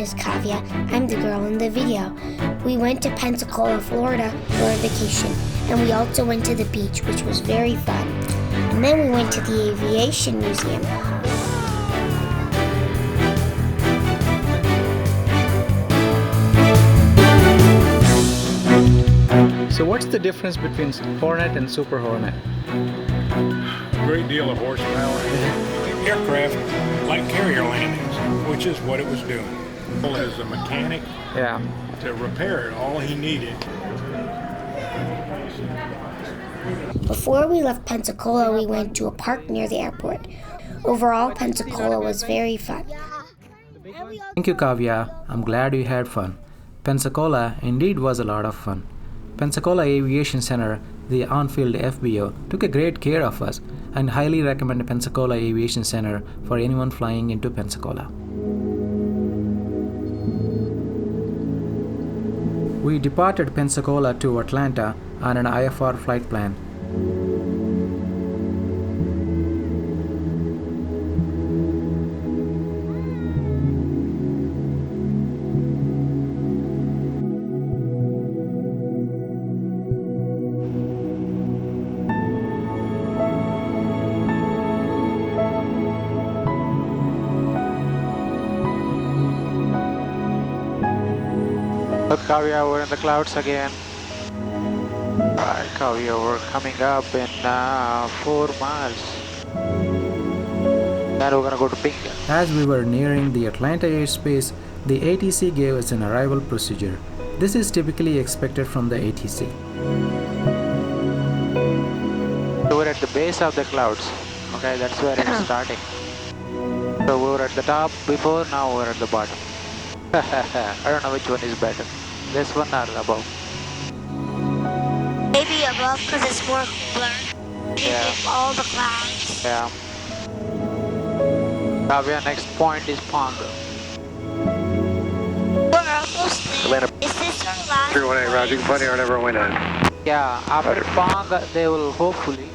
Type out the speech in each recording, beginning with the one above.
is Kavya. I'm the girl in the video. We went to Pensacola, Florida for a vacation, and we also went to the beach, which was very fun. And then we went to the Aviation Museum. So what's the difference between Hornet and Super Hornet? Great deal of horsepower. Aircraft like carrier landings, which is what it was doing. As a mechanic, to repair it, all he needed. Before we left Pensacola, we went to a park near the airport. Overall, Pensacola was very fun. Thank you, Kavya. I'm glad you had fun. Pensacola indeed was a lot of fun. Pensacola Aviation Center, the on-field FBO, took a great care of us and highly recommend Pensacola Aviation Center for anyone flying into Pensacola. We departed Pensacola to Atlanta on an IFR flight plan. Look, Kavya, we're in the clouds again. Alright, Kavya, we're coming up in 4 miles. Then we're gonna go to Pink. As we were nearing the Atlanta airspace, the ATC gave us an arrival procedure. This is typically expected from the ATC. So we're at the base of the clouds. Okay, that's where it's starting. So we were at the top before, now we're at the bottom. I don't know which one is better. This one or above? Maybe above because it's more blurred. Yeah. All the clouds. Yeah. Kavya, next point is Pong. We're almost there. Is this our last 318, Roger. You can put here whenever we know. Yeah, after Pong, they will hopefully.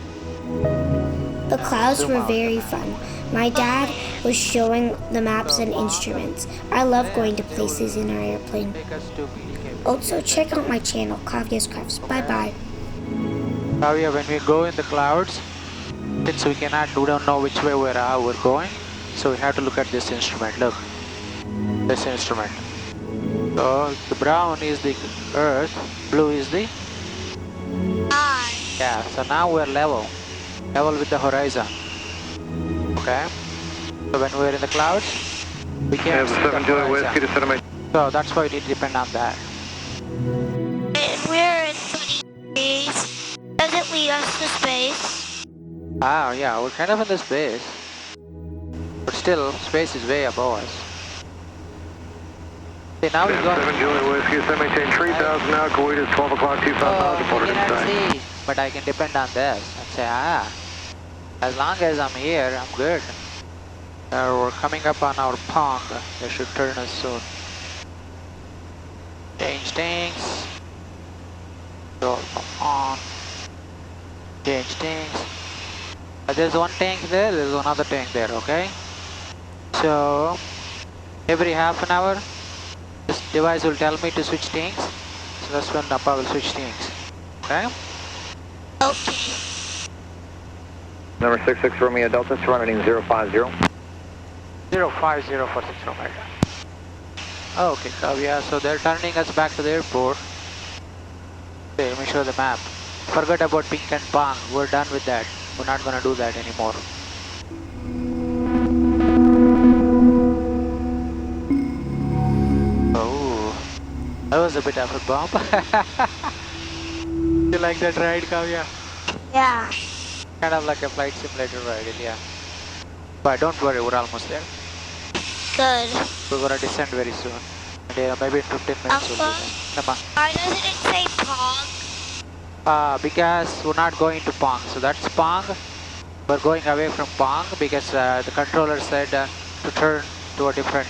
The clouds were very fun. My dad was showing the maps and instruments. I love going to places in our airplane. Take us to KPDK. Also, check out my channel, Kavya's Crafts. Bye-bye. Kavya, when we go in the clouds, since we don't know which way we're going, so we have to look at this instrument. Look, this instrument. So the brown is the earth, blue is the sky. yeah. So now we're level with the horizon. Okay. So when we're in the clouds, we can't see the horizon. So that's why we need to depend on that. We're in 20 degrees. Does it lead us to space? Ah, yeah, we're kind of in the space, but still, space is way above us. See, now we go. 7 Julie Whiskey, maintain 3,000 now. Kuwait is 12 o'clock, 2,500. Reported I cannot inside. see, but I can depend on this and say, as long as I'm here, I'm good. We're coming up on our pong. They should turn us soon. Change tanks. Go on. Change tanks. There's one tank there, there's another tank there, okay? So, every half an hour, this device will tell me to switch tanks. So that's when Nappa will switch tanks. Okay? Okay. Number 66 Romeo Delta, surrounding 050. 050 for 6 Romeo. Okay, Kavya, so they're turning us back to the airport. Okay, let me show the map. Forget about Pink and Pong, we're done with that. We're not gonna do that anymore. Oh, that was a bit of a bump. You like that ride, Kavya? Yeah. Kind of like a flight simulator ride, yeah. But don't worry, we're almost there. Good. We're gonna descend very soon. And, maybe in 15 minutes we'll be there. Nama. Why doesn't it say Pong? Because we're not going to Pong. So that's Pong. We're going away from Pong because the controller said to turn to a different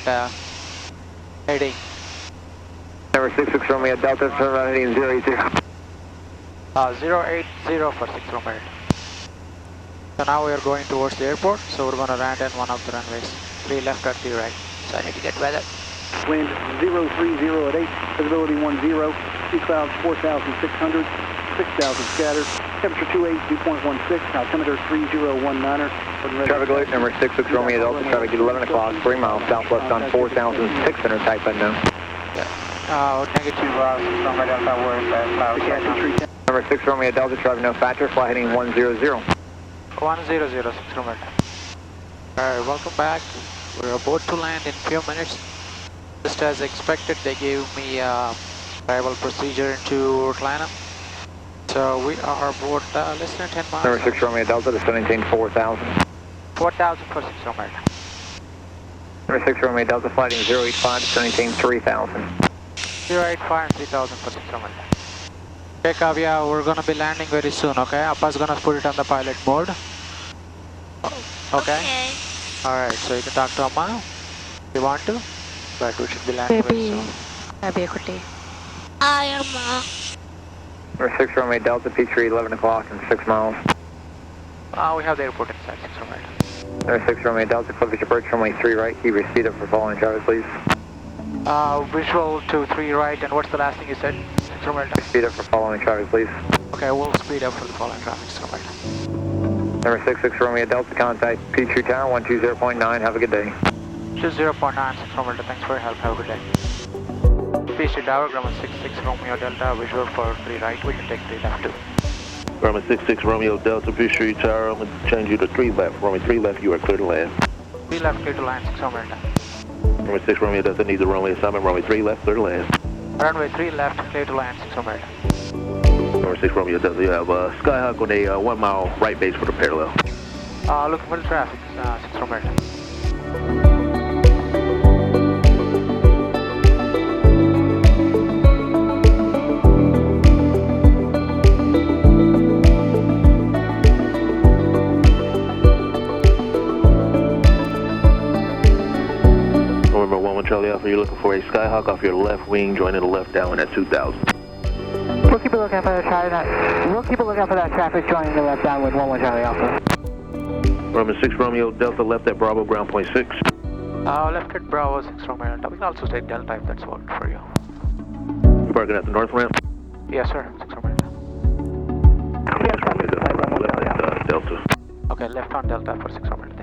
heading. Number 66 Romeo Delta, surrounding 080. 080 for 6 Romeo. So now we are going towards the airport. So we're going to land in one of the runways. 3 left or 3 right. So I need to get weather. Wind 030 at 8, visibility 10, sea clouds 4,600, 6,000 scattered, temperature 28, dew point 16, altimeter 3019er. Traffic alert number 66 Romeo Delta, traffic at 11 o'clock, 3 miles southwest on 4,600, type unknown. Negative, Romeo Delta, where's that? Number 6 Romeo Delta, traffic no factor, fly heading 100. 100, 6 Romeo. Alright, welcome back. We're about to land in few minutes. Just as expected, they gave me arrival procedure into Atlanta. So we are about less than 10 miles. Number 6 Romeo Delta, descending 4,000. 4,000 for 6 Romeo. Number 6 Romeo Delta, flighting 085, descending 3,000. 085 and 3,000 for 6 Romeo. Okay, Kavya, we're gonna be landing very soon, okay? Appa's gonna put it on the pilot mode. Okay? Alright, so you can talk to Amma if you want to, but we should be landing very soon. Hi, Irma. Number 6 Romeo Delta, Peachtree, 11 o'clock and 6 miles. We have the airport inside 6 Romeo. Number 6 Romeo Delta, cliff approach runway 3 right, keep your speed up for following traffic, please. Visual to 3 right, and what's the last thing you said? 6 Romeo. Speed up for following traffic, please. Okay, we'll speed up for the following traffic, 6 Romeo. Number 66 Romeo Delta, contact Peachtree Tower, 120.9, have a good day. 20.9, 6 Romeo Delta, thanks for your help, have a good day. Peachtree Tower, Grumman 66 Romeo Delta, visual for 3 right, we can take 3 left too. Grumman 66 Romeo Delta, Peachtree Tower, I'm going to change you to 3 left. Runway 3 left, you are clear to land. 3 left, clear to land, 6 Romeo Delta. Runway 6 Romeo Delta needs a runway assignment, runway 3 left, clear to land. Runway 3 left, clear to land, 6 Romeo Delta. Number 6 Romeo Delta, you have Skyhawk on a 1 mile right base for the parallel. Looking for the traffic, 6 Romeo Delta. November 11 Charlie Alpha, you're looking for a Skyhawk off your left wing, joining the left downwind at 2,000. We'll keep a lookout for that traffic joining the left downwind 11 Charlie Alpha. Grumman 6 Romeo Delta, left at Bravo, ground point 6. Left at Bravo, 6 Romeo Delta. We can also take Delta if that's worked for you. You're parking at the north ramp? Yes, sir, 6 Romeo Delta. Left at Delta. Okay, left on Delta for 6 Romeo Delta.